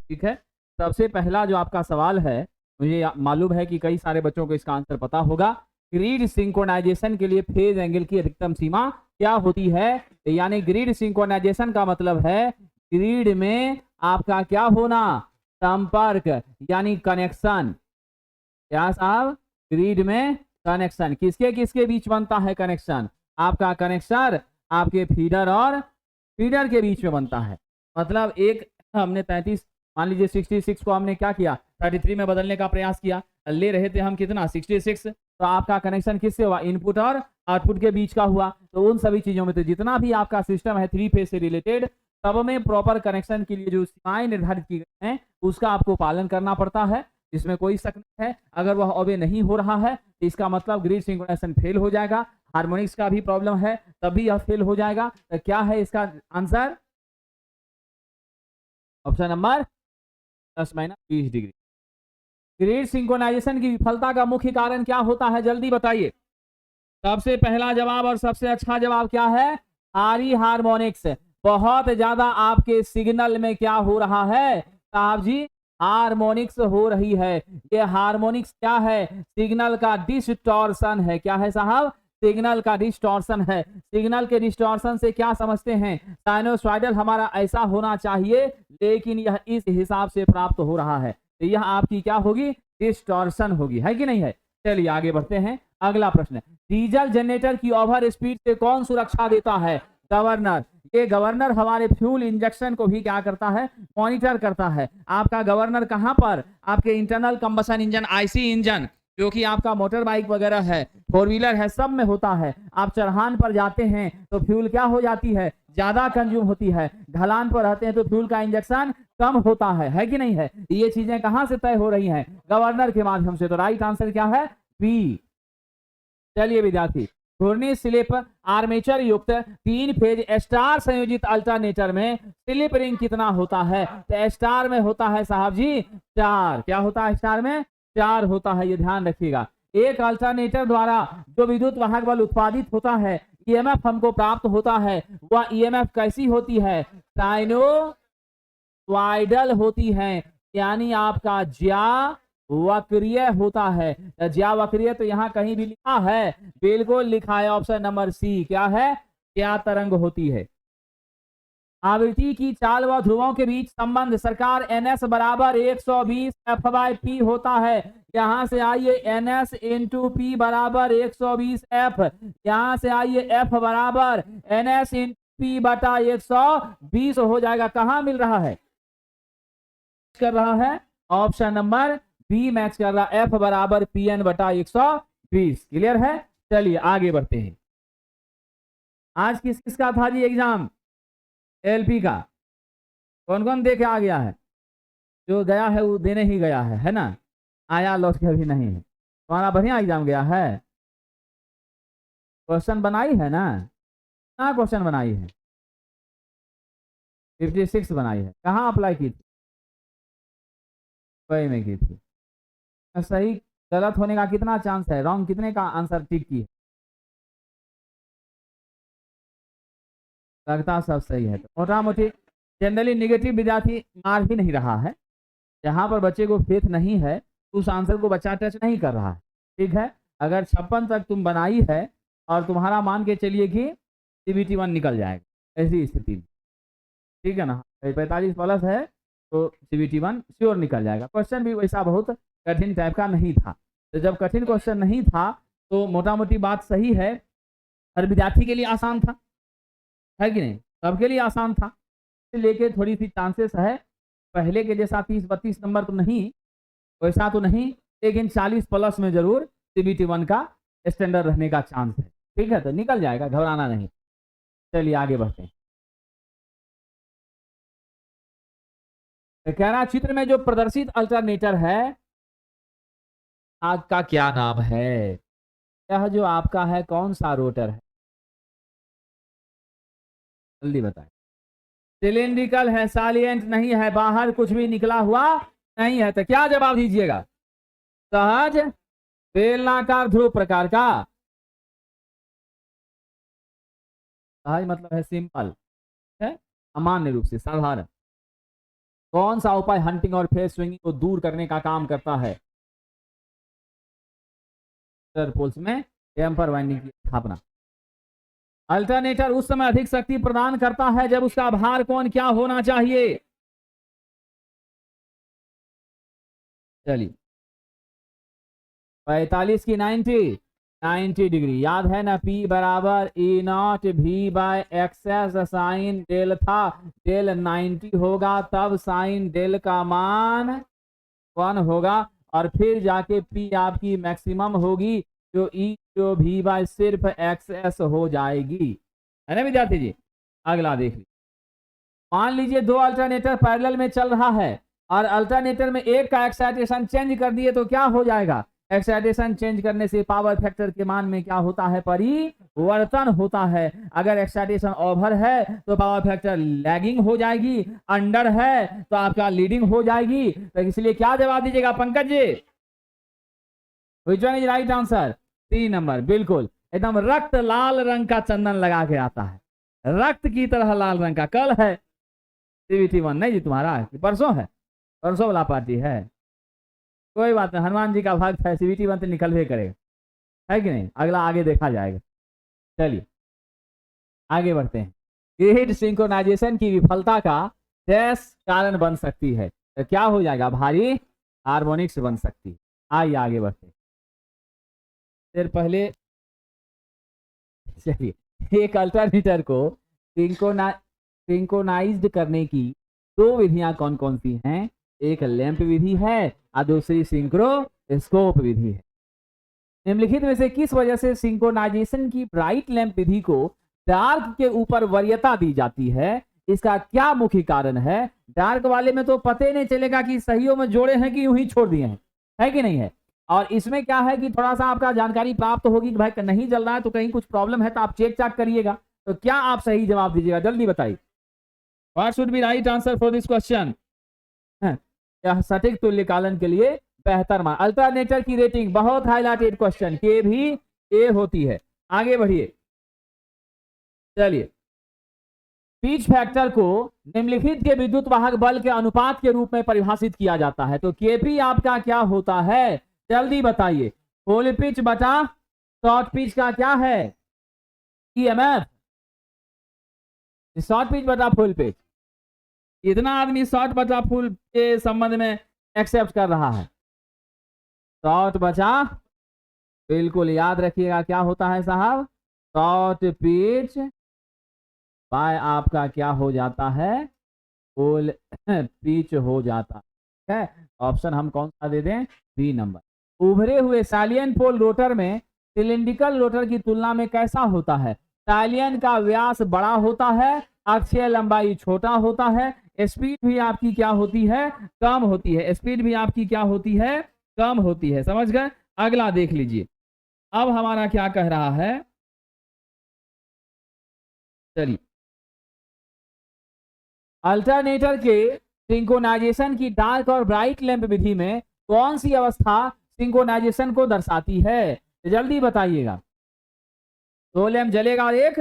ठीक है, सबसे पहला जो आपका सवाल है, मुझे मालूम है कि कई सारे बच्चों को इसका आंसर पता होगा। ग्रिड सिंक्रोनाइजेशन के लिए फेज एंगल की अधिकतम सीमा क्या होती है? यानी ग्रिड सिंक्रोनाइजेशन का मतलब है ग्रिड में आपका क्या होना, संपर्क यानी कनेक्शन। क्या साहब? ग्रिड में कनेक्शन किसके किसके बीच बनता है कनेक्शन? आपका कनेक्शन आपके फीडर और फीडर के बीच में बनता है। मतलब एक हमने 33 मान लीजिए 66 को हमने क्या किया 33 में बदलने का प्रयास किया, ले रहे थे हम कितना 66, तो आपका कनेक्शन किससे हुआ? इनपुट और आउटपुट के बीच का हुआ। तो उन सभी चीजों में तो जितना भी आपका सिस्टम है 3 फेज से रिलेटेड, सब में प्रॉपर कनेक्शन के लिए जो सीमाएं निर्धारित की गई हैं उसका आपको पालन करना पड़ता है, इसमें कोई शक नहीं है। अगर वह ऑबे नहीं हो रहा है तो इसका मतलब ग्रिड सिंक्रोनाइजेशन फेल हो जाएगा। हार्मोनिक्स का भी प्रॉब्लम है तभी यह फेल हो जाएगा। तो क्या है इसका answer? Option number ±20 degree. Grid synchronization की विफलता का मुख्य कारण क्या होता है, जल्दी बताइए। सबसे पहला जवाब और सबसे अच्छा जवाब क्या है? आरी हार्मोनिक्स। बहुत ज्यादा आपके सिग्नल में क्या हो रहा है साहब जी? हार्मोनिक्स हो रही है। ये हार्मोनिक्स क्या है? सिग्नल का डिस्टॉर्शन है। क्या है साहब? सिग्नल का डिस्टॉर्शन है। सिग्नल के डिस्टॉर्शन से क्या समझते हैं? साइनोसॉइडल हमारा ऐसा होना चाहिए लेकिन यह इस हिसाब से प्राप्त हो रहा है, तो यह आपकी क्या होगी? डिस्टॉर्शन होगी, है कि नहीं है? चलिए आगे बढ़ते हैं। अगला प्रश्न, डीजल जनरेटर की ओवर स्पीड से कौन सुरक्षा देता है? गवर्नर। ये गवर्नर हमारे फ्यूल इंजेक्शन को भी क्या करता है? मॉनिटर करता है। आपका गवर्नर कहां पर? आपके internal combustion engine IC engine, जो कि आपका मोटर बाइक वगैरह है, फोर व्हीलर है, सब में होता है। आप चढ़ान पर जाते हैं तो फ्यूल क्या हो जाती है? ज्यादा कंज्यूम होती है। ढलान पर रहते हैं तो फ्यूल का इंजेक्शन कम होता है कि नहीं है? ये चीजें कहां से तय हो रही हैं? गवर्नर के माध्यम से। तो राइट आंसर क्या है? बी। चलिए विद्यार्थी, घूर्णी स्लिप आर्मेचर युक्त 3 फेज स्टार संयोजित अल्टरनेटर में स्लिप रिंग कितना होता है? तो स्टार में होता है साहब जी 4। क्या होता है स्टार में? 4 होता है, ये ध्यान रखिएगा। एक अल्टरनेटर द्वारा जो विद्युत वाहक बल उत्पादित होता है, ईएमएफ हमको प्राप्त होता है, वह ईएमएफ कैसी होती है? साइनोसॉइडल होती है, यानी आपका ज्या वक्रीय होता है। ज्या वक्रीय तो यहां कहीं भी लिखा है? बिल्कुल लिखा है, ऑप्शन नंबर सी। क्या है? क्या तरंग होती है। आवृत्ति की चाल व ध्रुवों के बीच संबंध सरकार ns बराबर 120 f/p होता है। यहां से आइए ns इंटू पी बराबर 120 f, यहां से आइए f बराबर ns इंटू पी बटा 120 हो जाएगा। कहां मिल रहा है? कर रहा है ऑप्शन नंबर बी मैच कर रहा, एफ बराबर पी एन बटा 120। क्लियर है? चलिए आगे बढ़ते हैं। आज किस किस का था जी एग्जाम? एलपी का। कौन कौन दे के आ गया है? जो गया है वो देने ही गया है ना? आया लौट के अभी नहीं है। तुम्हारा बढ़िया एग्जाम गया है? क्वेश्चन बनाई है ना? कितना क्वेश्चन बनाई है? 56 बनाई है। कहाँ अप्लाई की थी? वही में की थी। सही गलत होने का कितना चांस है? रॉन्ग कितने का आंसर ठीक की है? लगता सब सही है। तो मोटा मोटी जनरली निगेटिव विद्यार्थी मार ही नहीं रहा है। जहां पर बच्चे को फेथ नहीं है उस आंसर को बच्चा टच नहीं कर रहा है। ठीक है, अगर 56 तक तुम बनाई है और तुम्हारा मान के चलिए कि सीबीटी 1 निकल जाएगा ऐसी स्थिति में, ठीक है ना? 45 प्लस है तो सीबीटी 1 श्योर निकल जाएगा। क्वेश्चन भी वैसा बहुत कठिन टाइप का नहीं था। तो जब कठिन क्वेश्चन नहीं था तो मोटा मोटी बात सही है, हर विद्यार्थी के लिए आसान था, है कि नहीं? सबके लिए आसान था। लेके थोड़ी सी चांसेस है पहले के जैसा 30-32 नंबर तो नहीं, वैसा तो नहीं, लेकिन 40 प्लस में जरूर सीबीटी 1 का स्टैंडर्ड रहने का चांस है। ठीक है, तो निकल जाएगा, घबराना नहीं। चलिए आगे बढ़ते हैं। तो कह रहा चित्र में जो प्रदर्शित अल्टरनेटर है आज का क्या नाम है? यह जो आपका है कौन सा रोटर है? जल्दी बताएं। सिलिंड्रिकल है, सालिएंट नहीं है, बाहर कुछ भी निकला हुआ नहीं है। तो क्या जवाब दीजिएगा? सहज बेलनाकार ध्रुव प्रकार का। सहज मतलब है सिंपल, है अमान्य रूप से साधारण। कौन सा उपाय हंटिंग और फेस स्विंगिंग को दूर करने का काम करता है? पोल्स में टेम्पर वाइंडिंग की स्थापना। अल्टरनेटर उस समय अधिक शक्ति प्रदान करता है जब उसका भार कोण क्या होना चाहिए? चलिए 45 की 90 डिग्री। याद है ना, P बराबर E not V by x s sine del था, डेल 90 होगा तब साइन डेल का मान 1 होगा और फिर जाके P आपकी मैक्सिमम होगी जो E जो V बाय सिर्फ एक्सेस हो जाएगी, है ना विद्यार्थी जी। अगला देख लीजिए, मान लीजिए दो अल्टरनेटर पैरेलल में चल रहा है और अल्टरनेटर में एक का एक्साइटेशन चेंज कर दिए तो क्या हो जाएगा? एक्साइटेशन चेंज करने से पावर फैक्टर के मान में क्या होता है? परिवर्तन होता है। अगर एक्साइटेशन ओवर है तो पावर फैक्टर लैगिंग हो जाएगी, अंडर है तो आपका लीडिंग हो जाएगी। तो इसलिए क्या जवाब दीजिएगा Pankaj ji? Which one is right answer? 3 number, बिल्कुल एकदम रक्त लाल रंग का चंदन लगा के आता है, रक्त की तरह लाल रंग का। कल है CVT 1 नहीं जी तुम्हारा, परसों है, परसों वाला पार्टी है, कोई बात नहीं, हनुमान जी का भक्त है, CVT 1 तो निकल भी करेगा, है कि नहीं? अगला आगे देखा जाएगा। चलिए आगे बढ़ते हैं। ग्रिड सिंक्रोनाइजेशन की विफलता का डैश कारण बन सकती है, तो क्या हो जाएगा? भारी हार्मोनिक्स बन सकती है। आइए आगे बढ़ते हैं। फिर पहले चलिए, एक अल्टरनेटर को सिंक्रोनाइज्ड करने की 2 विधियां कौन कौन सी हैं? एक लैंप विधि है और दूसरी सिंक्रोस्कोप विधि है। निम्नलिखित में से किस वजह से सिंक्रोनाइजेशन की ब्राइट लैंप विधि को डार्क के ऊपर वरीयता दी जाती है? इसका क्या मुख्य कारण है? डार्क वाले में तो पता ही नहीं चलेगा कि सहियों में जोड़े हैं कि यूं ही छोड़ दिए हैं, है कि नहीं है? और इसमें क्या है कि थोड़ा सा आपका जानकारी प्राप्त होगी कि भाई नहीं जल रहा है तो कहीं कुछ प्रॉब्लम है तो आप चेक चाक करिएगा। तो क्या आप सही जवाब दीजिएगा? जल्दी बताइए, what should be right answer for this question? यह सटीक तुल्यकालन के लिए बेहतर मान। अल्टरनेटर की रेटिंग बहुत हाईलाइटेड क्वेश्चन, के भी ए होती है। आगे बढ़िए, चलिए पिच फैक्टर को निम्नलिखित के विद्युत वाहक बल के अनुपात के रूप में परिभाषित किया जाता है। तो केपी आपका क्या होता है? जल्दी बताइए। फुल पिच बटा शॉर्ट पिच का क्या है? EMF। शॉर्ट पिच बटा फुल पिच, इतना आदमी शॉर्ट बचा फुल के संबंध में एक्सेप्ट कर रहा है। शॉर्ट बचा, बिल्कुल याद रखिएगा क्या होता है साहब? शॉर्ट पिच बाय आपका क्या हो जाता है? फुल पिच हो जाता है। ऑप्शन हम कौन सा दे दें? B number. उभरे हुए साइलियन पोल रोटर में सिलिंड्रिकल रोटर की तुलना में कैसा होता है? साइलियन का व्यास बड़ा होता है, अक्षीय लंबाई छोटा होता है, स्पीड भी आपकी क्या होती है? कम होती है। स्पीड भी आपकी क्या होती है? कम होती है। समझ गए? अगला देख लीजिए, अब हमारा क्या कह रहा है? चलिए, अल्टरनेटर के सिंक्रोनाइजेशन की डार्क और ब्राइट लैंप विधि में कौन सी अवस्था सिंक्रोनाइजेशन को दर्शाती है? तो जल्दी बताइएगा। 2 लैंप जलेगा और एक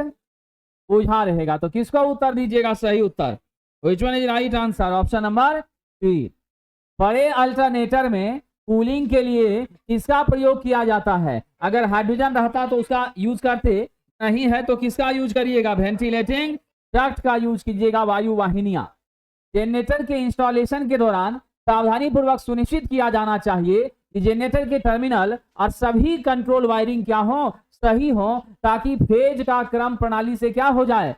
बुझा रहेगा, तो किसका उत्तर दीजिएगा? सही उत्तर which one is right answer? Option number 3। बड़े अल्टरनेटर में कूलिंग के लिए किसका प्रयोग किया जाता है? अगर हाइड्रोजन रहता तो उसका यूज करते, नहीं है तो किसका यूज करिएगा? वेंटिलेटिंग डक्ट का यूज कीजिएगा, वायु वाहिनियां। जनरेटर के इंस्टॉलेशन के दौरान सावधानी पूर्वक सुनिश्चित किया जाना चाहिए कि जनरेटर के टर्मिनल और सभी कंट्रोल वायरिंग क्या हो? सही हो, ताकि फेज का क्रम प्रणाली से क्या हो जाए?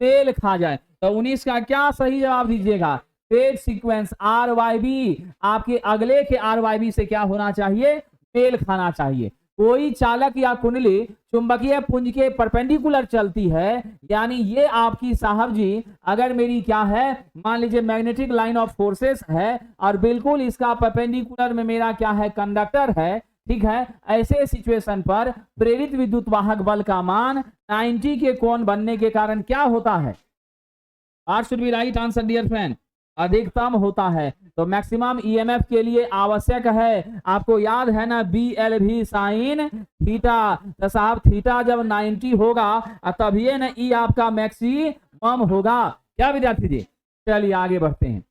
तेल खा जाए। तो 19 का क्या सही जवाब दीजिएगा? फेज सीक्वेंस RYB आपके अगले के RYB से क्या होना चाहिए? तेल खाना चाहिए। कोई चालक या कुंडली चुंबकीय पुंज के परपेंडिकुलर चलती है, यानी ये आपकी साहब जी अगर मेरी क्या है, मान लीजिए मैग्नेटिक लाइन ऑफ फोर्सेस है और बिल्कुल इसका परपेंडिकुलर में मेरा क्या है? कंडक्टर है, ठीक है। ऐसे सिचुएशन पर प्रेरित विद्युत वाहक बल का मान 90 के कोण बनने के कारण क्या होता है? Are should be right answer dear friend, अधिकतम होता है। तो मैक्सिमम EMF के लिए आवश्यक है, आपको याद है ना, BLV साइन थीटा। तो साहब थीटा जब 90 होगा तभी ना E आपका मैक्सिमम होगा। क्या विद्यार्थी जी? चलिए आगे बढ़ते हैं।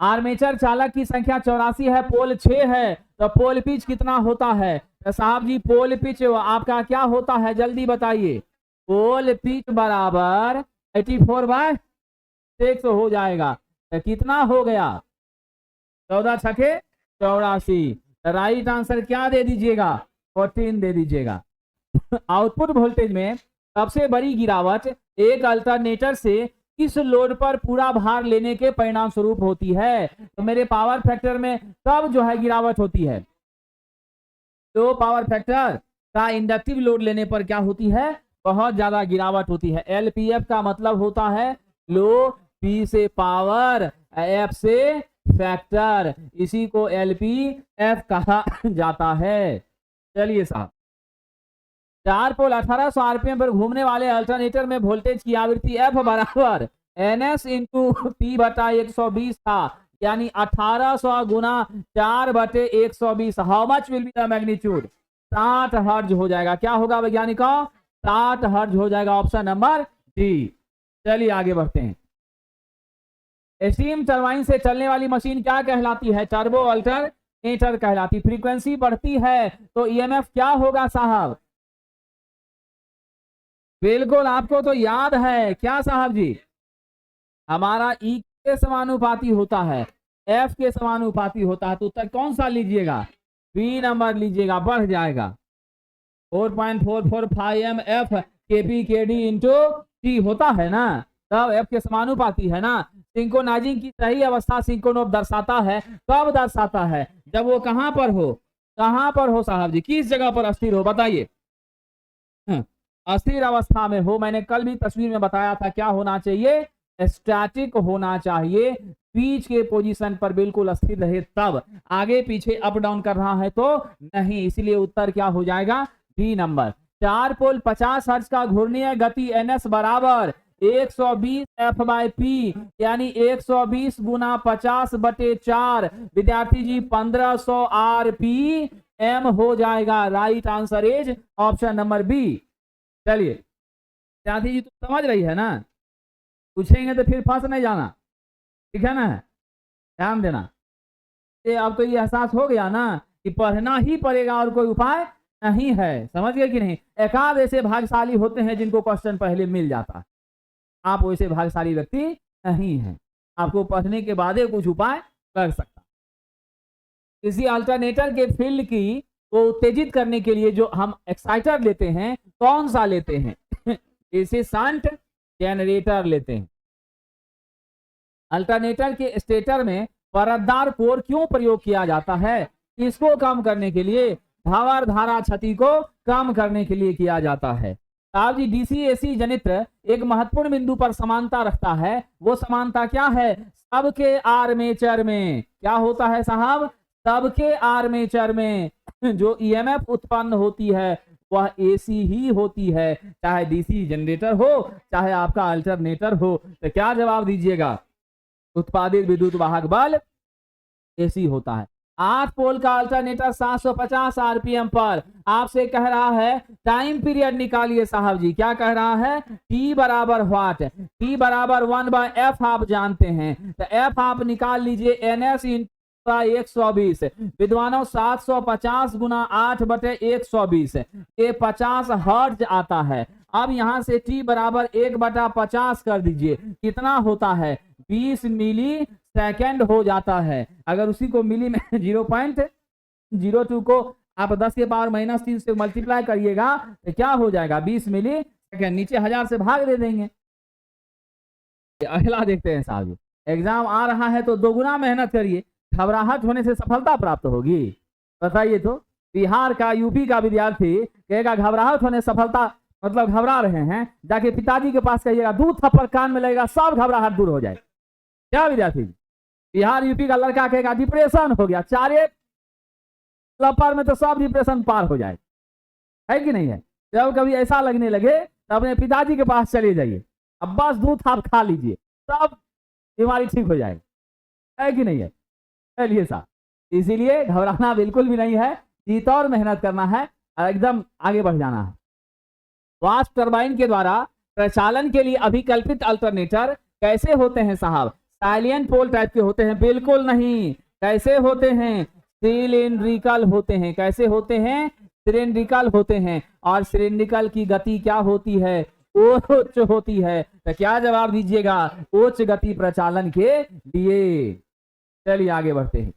आर्मेचर चालक की संख्या 84 है, पोल 6 है, तो पोल पिच कितना होता है? तो साहब जी पोल पिच आपका क्या होता है, जल्दी बताइए। पोल पिच बराबर 84/6 हो जाएगा। तो कितना हो गया? 14 छके 84। राइट आंसर क्या दे दीजिएगा? 14 दे दीजिएगा। आउटपुट वोल्टेज में सबसे बड़ी गिरावट एक अल्टरनेटर से किस लोड पर पूरा भार लेने के परिणाम स्वरूप होती है? तो मेरे पावर फैक्टर में तब जो है गिरावट होती है, लो पावर फैक्टर का इंडक्टिव लोड लेने पर क्या होती है? बहुत ज्यादा गिरावट होती है। एलपीएफ का मतलब होता है लो, पी से पावर, एफ से फैक्टर, इसी को एलपीएफ कहा जाता है। चलिए साहब, 4 पोल 1800 आरपीएम पर घूमने वाले अल्टरनेटर में वोल्टेज की आवृत्ति एफ बराबर एनएस इंटू पी बटा 120 था, यानी 1800 गुना 4/120। How much will be the magnitude? 60 hertz हो जाएगा। क्या होगा वैज्ञानिकों? 60 हर्ट्ज हो जाएगा। Option number D. चलिए आगे बढ़ते हैं। स्टीम टरबाइन से चलने वाली मशीन क्या कहलाती है? टर्बो अल्टरनेटर कहलाती। फ्रीक्वेंसी बढ़ती है तो ईएमएफ क्या होगा साहब? बिल्कुल आपको तो याद है क्या साहब जी? हमारा ई के समानुपाती होता है, एफ के समानुपाती होता है। तो उत्तर कौन सा लीजिएगा? बी नंबर लीजिएगा, बढ़ जाएगा। 4.445 F KP KD into T होता है ना, तब एफ के समानुपाती है ना। सिंक्रोनाइजिंग की सही अवस्था सिंक्रोनोव दर्शाता है। कब दर्शाता है? जब वो कहां पर हो? कहां पर हो साहब जी? किस जगह पर अस्थिर हो बताइए? अस्थिर अवस्था में हो। मैंने कल भी तस्वीर में बताया था क्या होना चाहिए? स्टैटिक होना चाहिए, बीच के पोजीशन पर बिल्कुल अस्थिर रहे, तब आगे पीछे अप डाउन कर रहा है तो नहीं। इसलिए उत्तर क्या हो जाएगा? B number. 4 पोल 50 हर्ट्ज का घूर्णीय गति एनएस बराबर 120 एफ बाई पी, यानी 120 गुना 50/4। विद्यार्थी जी 1500 RPM हो जाएगा। Right answer is option number B. चलिए विद्यार्थी जी तो समझ रही है ना? पूछेंगे तो फिर फंस नहीं जाना, ठीक है ना? ध्यान देना। ये अब तो ये एहसास हो गया ना कि पढ़ना ही पड़ेगा और कोई उपाय नहीं है। समझ गए कि नहीं? एकाध ऐसे भाग्यशाली होते हैं जिनको क्वेश्चन पहले मिल जाता है। आप वैसे भाग्यशाली व्यक्ति नहीं है, आपको पढ़ने के बाद ही कुछ उपाय कर सकता। किसी अल्टरनेटर के फील्ड की को उत्तेजित करने के लिए जो हम एक्साइटर लेते हैं, कौन सा लेते हैं? इसे शंट जनरेटर लेते हैं। अल्टरनेटर के स्टेटर में परतदार कोर क्यों प्रयोग किया जाता है? इसको कम करने के लिए, भावर धारा क्षति को कम करने के लिए किया जाता है। साहब जी डीसी एसी जनित्र एक महत्वपूर्ण बिंदु पर समानता रखता है। वो समानता क्या है? सबके आर्मेचर में क्या होता है साहब? सबके आर्मेचर में जो ईएमएफ उत्पन्न होती है वह एसी ही होती है, चाहे डीसी जनरेटर हो चाहे आपका अल्टरनेटर हो। तो क्या जवाब दीजिएगा? उत्पादित विद्युत वाहक बल एसी होता है। 8 पोल का अल्टरनेटर 750 आरपीएम पर आपसे कह रहा है टाइम पीरियड निकालिए साहब जी। क्या कह रहा है? टी बराबर व्हाट? टी बराबर 1/f आप जानते हैं, तो एफ आप निकाल लीजिए एनएस 120। विद्वानों 750 गुना 8/120 ये 50 हर्ट्ज आता है। अब यहां से t बराबर 1/50 कर दीजिए, कितना होता है? 20 मिली सेकेंड हो जाता है। अगर उसी को मिली में 0.02 को आप 10 के पावर -3 से मल्टीप्लाई करिएगा तो क्या हो जाएगा? 20 मिली सेकेंड। नीचे 1000 से भाग दे देंगे। अगला देखते हैं साहब जी। एग्जाम आ रहा है तो दोगुना मेहनत करिए, घबराहट होने से सफलता प्राप्त होगी। बताइए तो, बिहार का यूपी का विद्यार्थी कहेगा घबराहट होने सफलता, मतलब घबरा रहे हैं, जाके पिताजी के पास कहिएगा 2 थप्पड़ कान में लगेगा, सब घबराहट दूर हो जाए। क्या विद्यार्थी? बिहार यूपी का लड़का कहेगा डिप्रेशन हो गया, 4 लपर में तो सब डिप्रेशन पार हो जाए, है कि नहीं है? जब कभी ऐसा लगने लगे तो अपने पिताजी के पास चले जाइए, अब बस 2 थाप खा लीजिए, सब बीमारी ठीक हो जाएगी, है कि नहीं है? चलिए साहब, इसीलिए घबराना बिल्कुल भी नहीं है, जीत और मेहनत करना है, एकदम आगे बढ़ जाना है। वाष्प टरबाइन के द्वारा प्रचालन के लिए अभिकल्पित अल्टरनेटर कैसे होते हैं साहब? साइलेंट पोल टाइप के होते हैं? बिल्कुल नहीं। कैसे होते हैं? सिलिंड्रिकल होते हैं। कैसे होते हैं? सिलिंड्रिकल होते हैं। और सिलिंड्रिकल की गति क्या होती है? उच्च होती है। तो क्या जवाब दीजिएगा? उच्च गति प्रचालन के लिए। चलिए आगे बढ़ते हैं।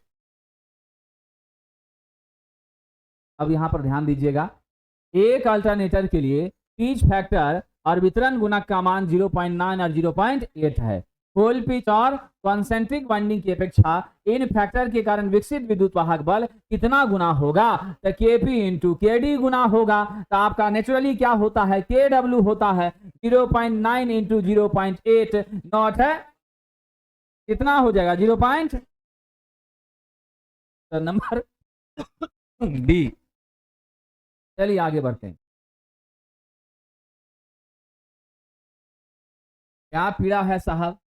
अब यहां पर ध्यान दीजिएगा, एक अल्टरनेटर के लिए पिच फैक्टर और वितरण गुणक का मान 0.9 और 0.8 है। फुल पिच और कॉन्सेंट्रिक वाइंडिंग की अपेक्षा इन फैक्टर के कारण विकसित विद्युत वाहक बल कितना गुना होगा? तो Kp इंटू KD गुना होगा। तो आपका नेचुरली क्या होता है? KW होता है 0.9 इंटू 0.8 नॉट है, कितना हो जाएगा? 0. Number D. चलिए आगे बढ़ते हैं। क्या पीड़ा है साहब?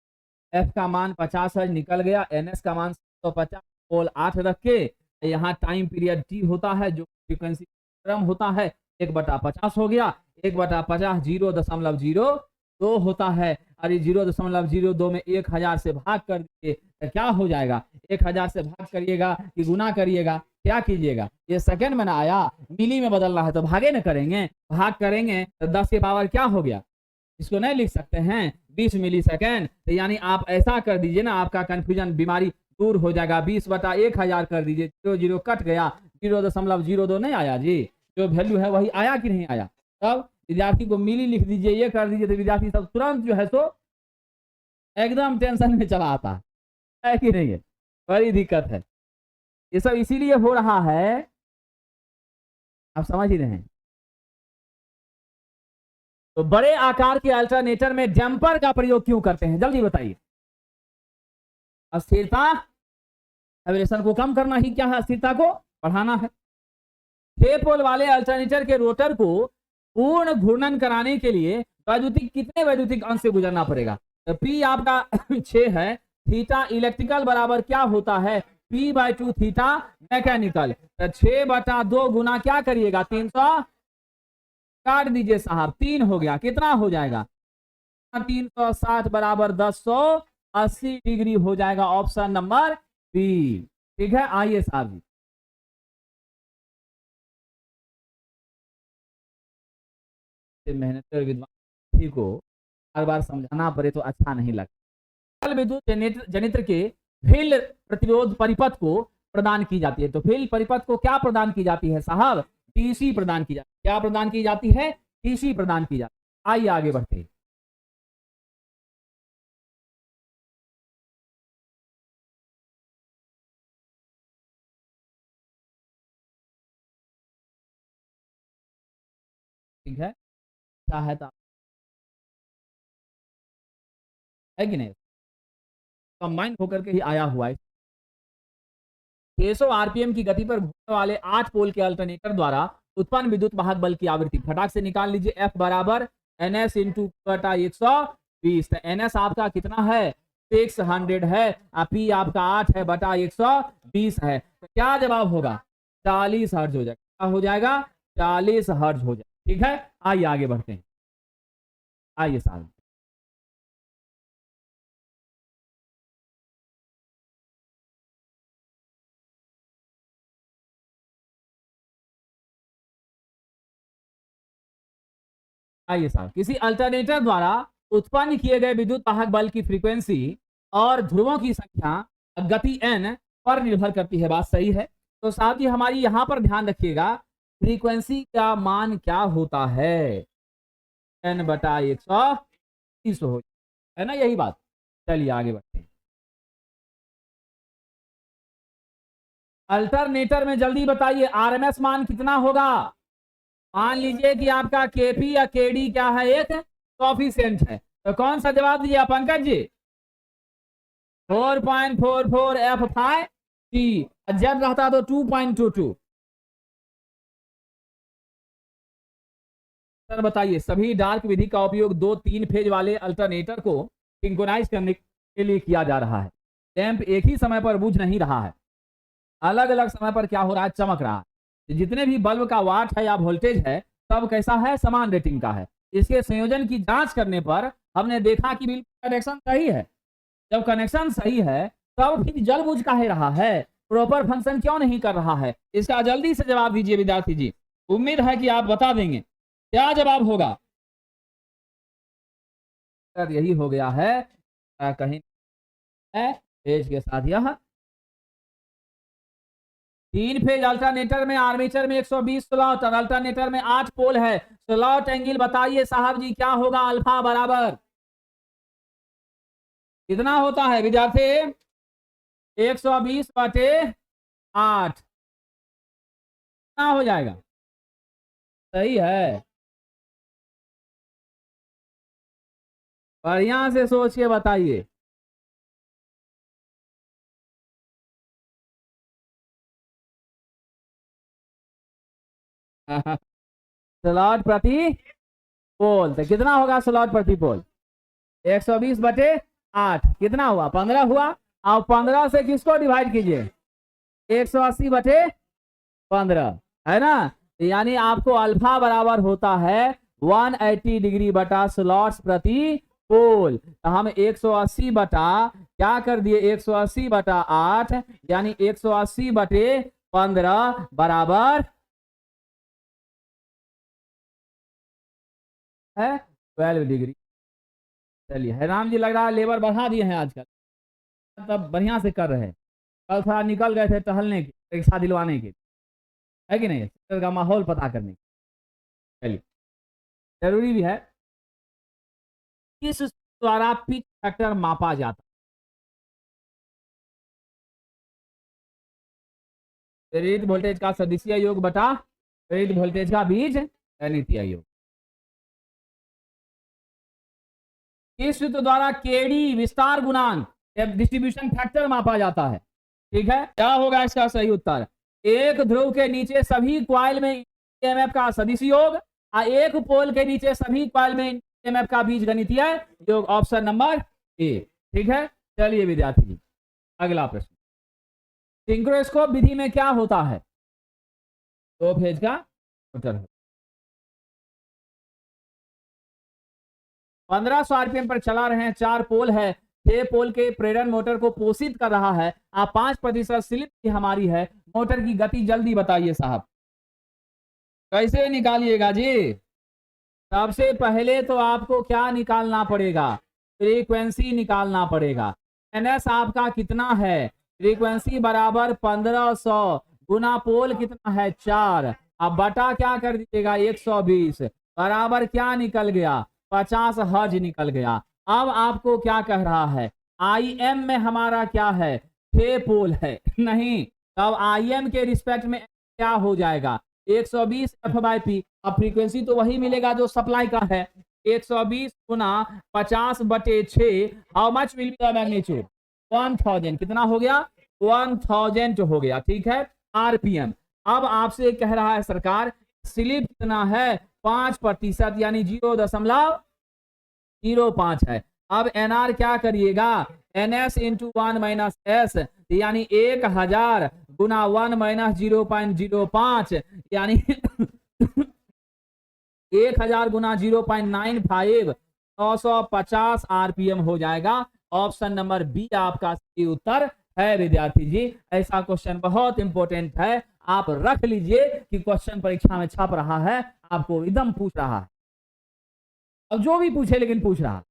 एफ का मान 50 हर्ट्ज निकल गया, एनएस का मान 150, पोल 8 रख के यहाँ टाइम पीरियड टी होता है जो फ्रीक्वेंसी क्रम होता है 1/50 हो गया। 1/50 0.02 होता है। और 0.02 में 1000 से भाग कर दीजिए तो क्या हो जाएगा? 1000 से भाग करिएगा कि गुना करिएगा? क्या कीजिएगा? ये सेकंड में ना आया, मिली में बदलना है तो भागे न करेंगे। भाग करेंगे तो 10 के पावर क्या हो गया? इसको नहीं लिख सकते हैं 20 मिली सेकेंड। तो यानी आप ऐसा कर दीजिए ना, आपका कंफ्यूजन बीमारी दूर हो जाएगा। 20/1000 कर दीजिए, 0 कट गया, 0.02 नहीं आया जी। जो वैल्यू है वही आया कि नहीं आया? तब विद्यार्थी को मिली लिख दीजिए, ये कर दीजिए, तो विद्यार्थी सब तुरंत जो है सो एकदम टेंशन में चला आता है कि नहीं है? बड़ी दिक्कत है। ये सब इसीलिए हो रहा है, आप समझ ही रहे हैं। तो बड़े आकार के अल्टरनेटर में जंपर का प्रयोग क्यों करते हैं? जल्दी बताइए। अस्थिरता, वाइब्रेशन को कम करना ही क्या है? अस्थिरता को बढ़ाना है। 6 पोल वाले अल्टरनेटर के रोटर को पूर्ण घूर्णन कराने के लिए वैद्युतिक कितने वैद्युतिक अंश से गुजरना पड़ेगा? तो P आपका 6 है। थीटा इलेक्ट्रिकल बराबर क्या होता है? P/2 theta mechanical. तो 6/2 गुना क्या करिएगा? 300 काट दीजिए साहब, 3 हो गया, कितना हो जाएगा? 360 बराबर 1080 डिग्री हो जाएगा। Option number B. ठीक है, आइए साहब जी। मेहनत कर विद्वान को हर बार समझाना पड़े तो अच्छा नहीं लगता। जल विद्युत जनित्र के फील्ड प्रतिरोध परिपथ को प्रदान की जाती है। तो फील्ड परिपथ को क्या प्रदान की जाती है साहब? टीसी प्रदान की जाती है। क्या प्रदान की जाती है? टीसी प्रदान की जाती है। आइए आगे बढ़ते हैं। ठीक है, चाहता है कि नहीं? कंबाइन होकर के ही आया हुआ है। 600 आरपीएम की गति पर घूमने वाले 8 पोल के अल्टरनेटर द्वारा उत्पन्न विद्युत वाहक बल की आवृत्ति फटाक से निकाल लीजिए। F बराबर NS इंटू 120। तो NS आपका कितना है? 600 है। P आपका 8 है बटा 120 है। तो क्या जवाब होगा? 40 हर्ट्ज हो जाएगा। क्या हो जाएगा? 40 हर्ट्ज हो जाएगा। ठीक है, आइए आगे बढ़ते हैं। आइए साहब, आइए साहब। किसी अल्टरनेटर द्वारा उत्पन्न किए गए विद्युत वाहक बल की फ्रीक्वेंसी और ध्रुवों की संख्या गति n पर निर्भर करती है। बात सही है। तो साथ ही हमारी यहां पर ध्यान रखिएगा, फ्रीक्वेंसी का मान क्या होता है? n/130 हो, है ना? यही बात। चलिए आगे बढ़ते हैं। अल्टरनेटर में जल्दी बताइए आरएमएस मान कितना होगा? मान लीजिए कि आपका केपी या केडी क्या है? एक कोफिशिएंट है। तो कौन सा जवाब दीजिए पंकज जी? 4.44 F5 T। जब रहता तो 2.22। सर बताइए, सभी डार्क विधि का उपयोग 2-3 फेज वाले अल्टरनेटर को सिंक्रोनाइज करने के लिए किया जा रहा है। लैंप एक ही समय पर बुझ नहीं रहा है, अलग अलग समय पर क्या हो रहा है? चमक रहा है। जितने भी बल्ब का वाट है या वोल्टेज है सब कैसा है? समान रेटिंग का है। इसके संयोजन की जांच करने पर हमने देखा कि बिल्कुल डायरेक्शन सही है। जब कनेक्शन सही है तब फिर जलबूझ काहे रहा है, प्रॉपर फंक्शन क्यों नहीं कर रहा है? इसका जल्दी से जवाब दीजिए विद्यार्थी जी, उम्मीद है कि आप बता देंगे क्या जवाब होगा। यही हो गया है कहीं पेज के साथ यह 3 फेज अल्टरनेटर में आर्मेचर में 120 स्लॉट और अल्टरनेटर में 8 पोल है। स्लॉट एंगल बताइए साहब जी क्या होगा? अल्फा बराबर कितना होता है विद्यार्थी? 120/8 कितना हो जाएगा? सही है, बढ़िया से सोच के बताइए। स्लॉट प्रति पोल तो कितना होगा? स्लॉट प्रति पोल 120/8 कितना हुआ? 15 हुआ। अब 15 से किसको डिवाइड कीजिए? 180/15 है ना, यानी आपको अल्फा बराबर होता है 180 डिग्री बटा स्लॉट्स प्रति पोल। तो हम 180 बटा क्या कर दिए? 180/8 यानी 180/15 बराबर है 12 डिग्री। चलिए हैरान जी लग रहा है लेबर बढ़ा दिए हैं आजकल, तब बढ़िया से कर रहे हैं। कल थोड़ा निकल गए थे टहलने की, परीक्षा दिलवाने की, है कि नहीं, का माहौल पता करने की। चलिए जरूरी भी है। किस द्वारा पिच फैक्टर मापा जाता? प्रेरित वोल्टेज का सदिशीय योग बटा प्रेरित वोल्टेज का बीज गणितीय योग। किस सूत्र द्वारा केडी विस्तार गुणांक डिस्ट्रीब्यूशन फैक्टर मापा जाता है? ठीक है, क्या होगा इसका सही उत्तर? एक ध्रुव के नीचे सभी कॉइल में ईएमएफ का सदिश योग और एक पोल के नीचे सभी कॉइल में ईएमएफ का बीजगणितीय योग। Option number A. ठीक है, चलिए विद्यार्थी जी अगला प्रश्न। सिंक्रोस्कोप विधि में क्या होता है? 2 फेज का मोटर है, 1500 आरपीएम पर चला रहे हैं, 4 पोल है, 6 पोल के प्रेरण मोटर को पोषित कर रहा है, आप 5% स्लिप की हमारी है, मोटर की गति जल्दी बताइए साहब। कैसे निकालिएगा जी? सबसे पहले तो आपको क्या निकालना पड़ेगा? फ्रीक्वेंसी निकालना पड़ेगा। एनएस आपका कितना है? फ्रीक्वेंसी बराबर 1500 गुना पोल कितना है? 4, अब बटा क्या कर दीजिएगा? 120 बराबर क्या निकल गया? 50 हर्ज निकल गया। अब आपको क्या कह रहा है? आईएम में हमारा क्या है? 6 पोल है नहीं, तब आईएम के रिस्पेक्ट में क्या हो जाएगा? 120 F/P। अब फ्रीक्वेंसी तो वही मिलेगा जो सप्लाई का है। 120 गुना 50/6 how much will be the magnitude? 1000। कितना हो गया? 1000 हो गया। ठीक है, आरपीएम। अब आपसे कह रहा है सरकार स्लिप कितना है? 5% यानी 0.05 है। अब एनआर क्या करिएगा? एनएस इंटू 1 - एस यानी 1000 गुना 1 - 0.05 यानी 1000 गुना 0.95 950 आरपीएम हो जाएगा। ऑप्शन नंबर बी आपका सही उत्तर है विद्यार्थी जी। ऐसा क्वेश्चन बहुत इंपॉर्टेंट है, आप रख लीजिए कि क्वेश्चन परीक्षा में छप रहा है, आपको एकदम पूछ रहा है, अब जो भी पूछे लेकिन पूछ रहा है।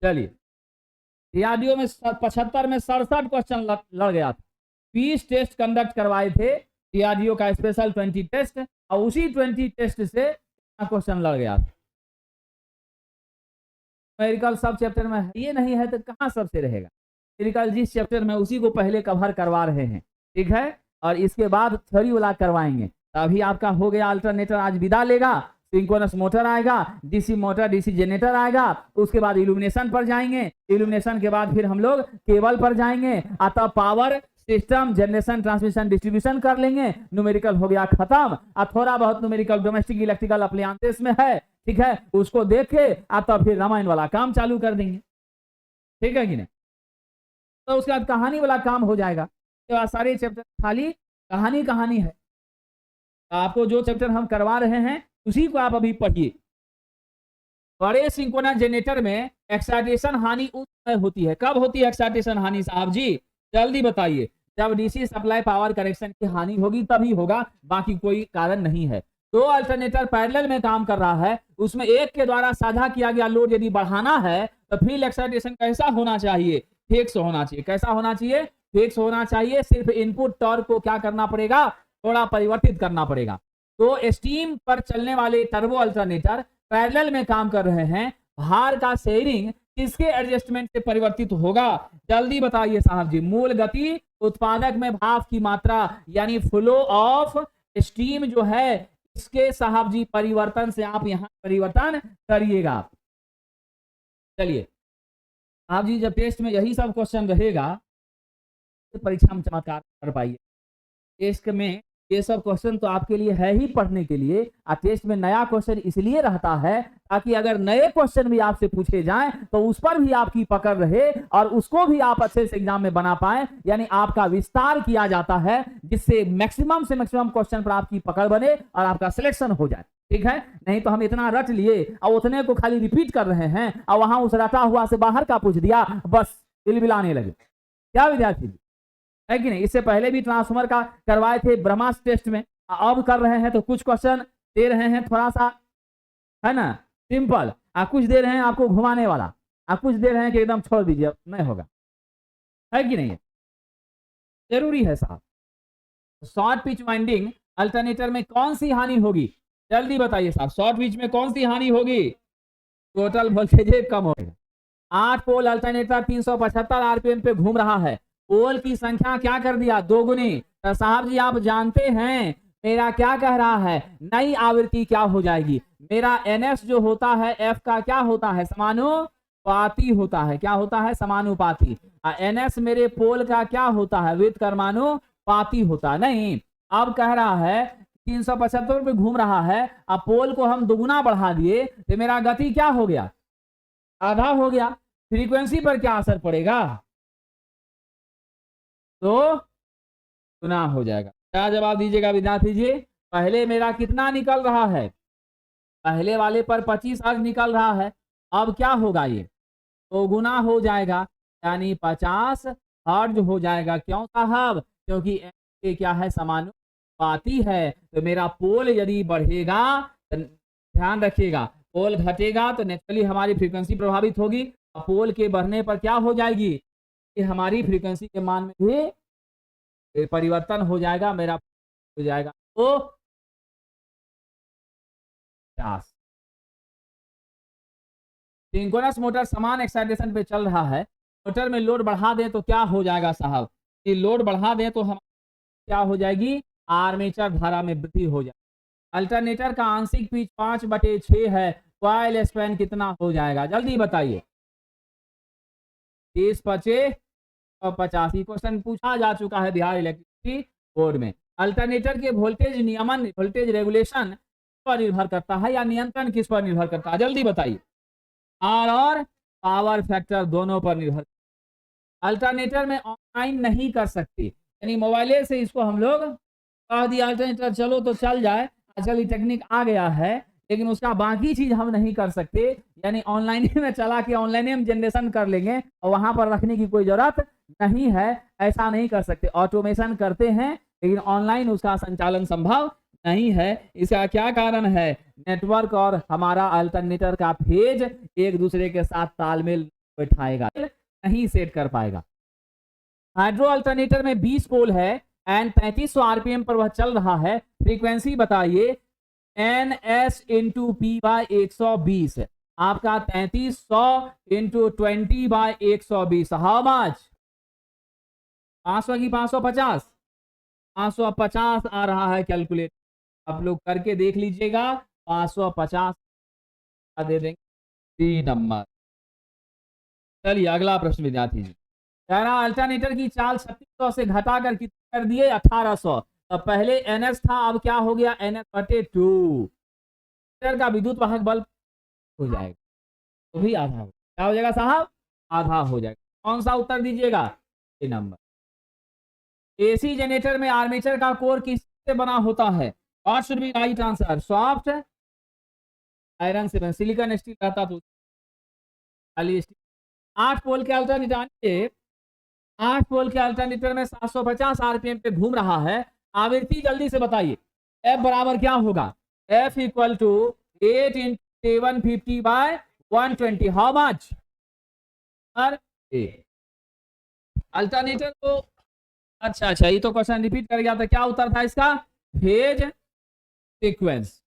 चलिए डीआरडीओ में 75 में 67 क्वेश्चन लड़ गया था। 20 टेस्ट कंडक्ट करवाए थे डीआरडीओ का स्पेशल 20 टेस्ट, और उसी 20 टेस्ट से क्वेश्चन लड़ गया था। न्यूमेरिकल सब चैप्टर में ये नहीं है तो कहाँ सबसे रहेगा? न्यूमेरिकल जिस चैप्टर में उसी को पहले कवर करवा रहे हैं, ठीक है, और इसके बाद थ्योरी वाला करवाएंगे। अभी आपका हो गया अल्टरनेटर आज विदा लेगा, सिंक्रोनस मोटर आएगा, डीसी मोटर डीसी जनरेटर आएगा, उसके बाद इल्यूमिनेशन पर जाएंगे, इल्यूमिनेशन के बाद फिर हम लोग केबल पर जाएंगे, अतः power system generation transmission distribution कर लेंगे। न्यूमेरिकल हो गया खत्म। और थोड़ा बहुत न्यूमेरिकल डोमेस्टिक इलेक्ट्रिकल अप्लायंसेस में है, ठीक है, उसको देख के आप तब फिर रामायण वाला काम चालू कर देंगे, ठीक है कि नहीं। तो उसके बाद कहानी वाला काम हो जाएगा। तो सारे चैप्टर खाली कहानी है। आपको जो चैप्टर हम करवा रहे हैं उसी को आप अभी पढ़िए। बड़े सिंक्रोनस जनरेटर में एक्साइटेशन हानि उस समय होती है। कब होती है एक्साइटेशन हानि साहब जी, जल्दी बताइए। जब डीसी सप्लाई पावर कनेक्शन की हानि होगी तभी होगा, बाकी कोई कारण नहीं है। दो अल्टरनेटर पैरेलल में काम कर रहा है, उसमें एक के द्वारा साझा किया गया लोड यदि बढ़ाना है तो फील्ड एक्साइटेशन कैसा होना चाहिए, फिक्स होना चाहिए। कैसा होना चाहिए, फिक्स होना चाहिए। सिर्फ इनपुट टॉर्क को क्या करना पड़ेगा, थोड़ा परिवर्तित करना पड़ेगा। तो स्टीम पर चलने वाले टर्बो अल्टरनेटर पैरेलल में काम कर रहे हैं, भार का शेयरिंग किसके एडजस्टमेंट से परिवर्तित होगा, जल्दी बताइए साहब जी। मूल गति उत्पादक में भाप की मात्रा यानी फ्लो ऑफ स्टीम जो है इसके साहब जी परिवर्तन से आप यहां परिवर्तन करिएगा। चलिए साहब जी, जब टेस्ट में यही सब क्वेश्चन रहेगा तो परीक्षा में चमत्कार कर पाइए। टेस्ट में ये सब क्वेश्चन तो आपके लिए है ही पढ़ने के लिए, और टेस्ट में नया क्वेश्चन इसलिए रहता है ताकि अगर नए क्वेश्चन भी आपसे पूछे जाएं तो उस पर भी आपकी पकड़ रहे और उसको भी आप अच्छे से एग्जाम में बना पाए। यानी आपका विस्तार किया जाता है जिससे मैक्सिमम से मैक्सिमम क्वेश्चन पर आपकी पकड़ बने और आपका सिलेक्शन हो जाए, ठीक है। नहीं तो हम इतना रट लिए और उतने को खाली रिपीट कर रहे हैं और वहां उस रटा हुआ से बाहर का पूछ दिया, बस बिलबिलाने लगे। क्या विद्यार्थी जी, है कि नहीं। इससे पहले भी ट्रांसफॉर्मर का करवाए थे ब्रह्मास्त्र टेस्ट में, अब कर रहे हैं तो कुछ क्वेश्चन दे रहे हैं थोड़ा सा, है ना, सिंपल, कुछ दे रहे हैं आपको घुमाने वाला, कुछ दे रहे हैं कि एकदम छोड़ दीजिए नहीं होगा, है कि नहीं। जरूरी है साहब। शॉर्ट पिच वाइंडिंग अल्टरनेटर में कौन सी हानि होगी, जल्दी बताइए साहब। शॉर्ट पिच में कौन सी हानि होगी, टोटल वोल्टेज कम होगा। 8 पोल अल्टरनेटर 375 आरपीएम पे घूम रहा है, पोल की संख्या क्या कर दिया, दोगुनी। तो साहब जी आप जानते हैं मेरा क्या कह रहा है, नई आवृत्ति क्या हो जाएगी। मेरा एनएस जो होता है एफ का क्या होता है, समानुपाती होता है। क्या होता है, समानुपाती। एनएस मेरे पोल का क्या होता है, व्युत्क्रमानुपाती होता है। नहीं, अब कह रहा है 375 पे घूम रहा है, अब पोल को हम दुगुना बढ़ा दिए तो मेरा गति क्या हो गया, आधा हो गया। फ्रीक्वेंसी पर क्या असर पड़ेगा, तो गुना हो जाएगा। क्या जवाब दीजिएगा विद्यार्थी जी। पहले मेरा कितना निकल रहा है, पहले वाले पर 25 हर्ट्ज निकल रहा है, अब क्या होगा ये, तो गुना हो जाएगा यानी 50 हर्ट्ज हो जाएगा। क्यों साहब, क्योंकि क्या है, समानुपाती है। तो मेरा पोल यदि बढ़ेगा तो ध्यान रखिएगा, पोल घटेगा तो नेचुरली हमारी फ्रीक्वेंसी प्रभावित होगी, पोल के बढ़ने पर क्या हो जाएगी, कि हमारी फ्रीक्वेंसी के मान में भी परिवर्तन हो जाएगा, मेरा हो जाएगा तो 50। सिंक्रोनस मोटर समान एक्साइटेशन पे चल रहा है, मोटर में लोड बढ़ा दें तो क्या हो जाएगा साहब, कि लोड बढ़ा दें तो हम क्या हो जाएगी, आर्मेचर धारा में वृद्धि हो जाएगी। अल्टरनेटर का आंशिक पिच 5/6 है, कॉइल स्पैन कितना हो जाएगा, जल्दी बताइए। 30 25 और 85 क्वेश्चन पूछा जा चुका है बिहार इलेक्ट्रिसिटी बोर्ड में। अल्टरनेटर के वोल्टेज नियमन, वोल्टेज रेगुलेशन पर निर्भर करता है या नियंत्रण किस पर निर्भर करता है, जल्दी बताइए। आर और पावर फैक्टर दोनों पर निर्भर। अल्टरनेटर में ऑनलाइन नहीं कर सकते, यानी मोबाइल से इसको हम लोग कह दिया अल्टरनेटर चलो तो चल जाए, आजकल ये टेक्निक आ गया है, लेकिन उसका बाकी चीज हम नहीं कर सकते। यानी ऑनलाइन में चला के ऑनलाइन हम जनरेशन कर लेंगे और वहां पर रखने की कोई जरूरत नहीं है, ऐसा नहीं कर सकते। ऑटोमेशन करते हैं लेकिन ऑनलाइन उसका संचालन संभव नहीं है। इसका क्या कारण है, नेटवर्क और हमारा अल्टरनेटर का फेज एक दूसरे के साथ तालमेल बैठाएगा, नहीं सेट कर पाएगा। हाइड्रो अल्टरनेटर में 20 पोल है एंड 3500 आरपीएम पर वह चल रहा है, फ्रीक्वेंसी बताइए NS इंटू पी बाई 120, आपका 3300 इंटू 20/120 हाउ मच, 500 की 550, 550 आ रहा है कैलकुलेट, आप लोग करके देख लीजिएगा, 550 दे देंगे 3 नंबर। चलिए अगला प्रश्न विद्यार्थी जी, कह रहा अल्टरनेटर की चाल 3600 से घटाकर कितना कर दिए 1800, तो पहले NS था अब क्या हो गया NS/2। का विद्युत वाहक बल हो जाएगा, तो भी आधा हो, क्या हो जाएगा साहब, आधा हो जाएगा। कौन सा उत्तर दीजिएगा, ये नंबर। एसी जनरेटर में आर्मेचर का कोर किससे बना होता है, what should be right answer, soft iron से, सिलिकॉन स्टील रहता तो खाली स्टील। 8 पोल के अल्टरनेटर, 8 पोल के अल्टरनेटर में 750 आरपीएम पे घूम रहा है, आवृत्ति जल्दी से बताइए। एफ बराबर क्या होगा, F equal to 8 into 750 by 120, how much पर ए। अल्टरनेटर को, अच्छा ये तो क्वेश्चन रिपीट कर गया था, क्या उत्तर था इसका, फेज सीक्वेंस।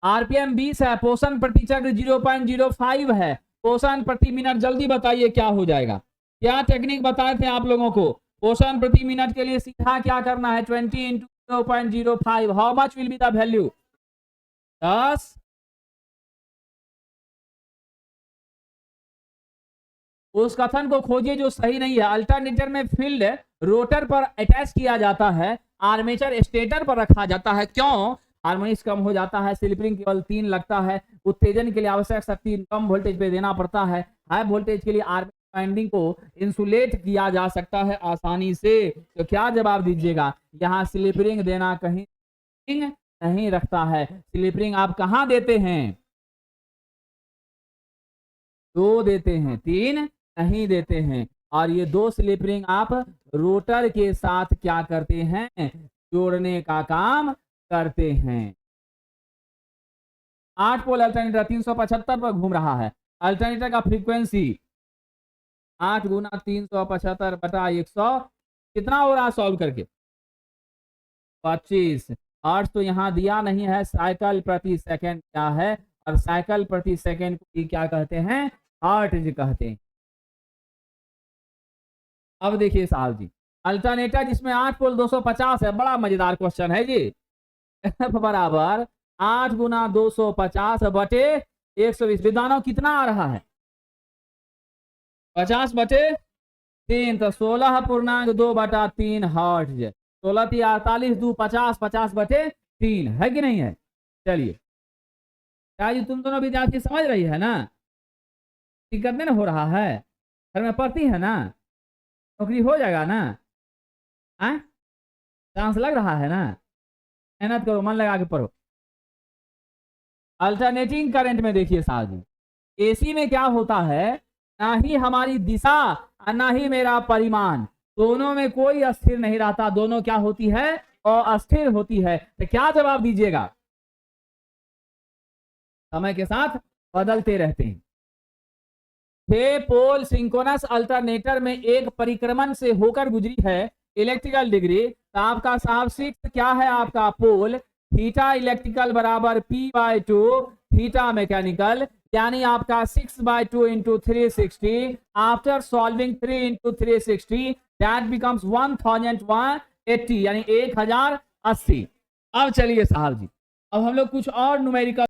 आरपीएम 20 है, पोषण प्रति चक्र 0.05 है, पोषण प्रति मिनट, जल्दी बताइए क्या हो जाएगा। क्या टेक्निक बताए थे आप लोगों को, पोषण प्रति मिनट के लिए सीधा क्या करना है, 20 into 0.05, how much will be the value, 10। उस कथन को खोजिए जो सही नहीं है। अल्टरनेटर में फील्ड रोटर पर अटैच किया जाता है, आर्मेचर स्टेटर पर रखा जाता है, क्यों, हार्मोनिक्स कम हो जाता है, स्लिप रिंग केवल 3 लगता है, उत्तेजन के लिए आवश्यक शक्ति कम वोल्टेज पे देना पड़ता है, हाई वोल्टेज के लिए आर्मेचर वाइंडिंग को इंसुलेट किया जा सकता है आसानी से। तो क्या जवाब दीजिएगा, यहाँ स्लिप रिंग देना कहीं नहीं रखता है। स्लिप रिंग आप कहाँ देते हैं, 2 देते हैं, 3 नहीं देते हैं, और ये 2 स्लिप रिंग आप रोटर के साथ क्या करते हैं, जोड़ने का काम करते हैं। 8 पोल अल्टरनेटर 375 पर घूम रहा है, अल्टरनेटर का फ्रीक्वेंसी 8 गुना 375 बटा 100, कितना हो रहा है सॉल्व करके, 25 हर्ट्ज तो यहाँ दिया नहीं है, साइकिल प्रति सेकंड क्या है, और साइकिल प्रति सेकंड को क्या कहते हैं, हर्ट्ज कहते हैं। अब देखिए साहब जी, अल्टरनेटर जिसमें 8 पोल 250 है, बड़ा मजेदार क्वेश्चन है जी। एफ बराबर 8 गुना 250 बटे 120, विद्वानों कितना आ रहा है, 50 बटे 3, तो 16.2 बटा 3 हर्ट्ज, 16 3 48 2 50, 50 बटे 3 है कि नहीं है। चलिए क्या जी तुम दोनों विद्यार्थी समझ रही है ना, दिक्कत नहीं हो रहा है, घर में पढ़ती है ना, नौकरी हो जाएगा ना, चांस लग रहा है ना, मेहनत करो, मन लगा के पढ़ो। अल्टरनेटिंग करंट में देखिए साहब जी, एसी में क्या होता है, ना ही हमारी दिशा और ना ही मेरा परिमाण, दोनों में कोई अस्थिर नहीं रहता, दोनों क्या होती है, अस्थिर होती है। तो क्या जवाब दीजिएगा, समय के साथ बदलते रहते हैं। 6 पोल सिंक्रोनस अल्टरनेटर में एक परिक्रमण से होकर गुजरी है इलेक्ट्रिकल डिग्री, तो आपका साहब 6 क्या है, आपका पोल थीटा इलेक्ट्रिकल बराबर P/2 थीटा मैकेनिकल, यानी आपका 6/2 into 360, after solving 3 into 360 that becomes 1180, यानी 1080। अब चलिए साहब जी, अब हम लोग कुछ और न्यूमेरिकल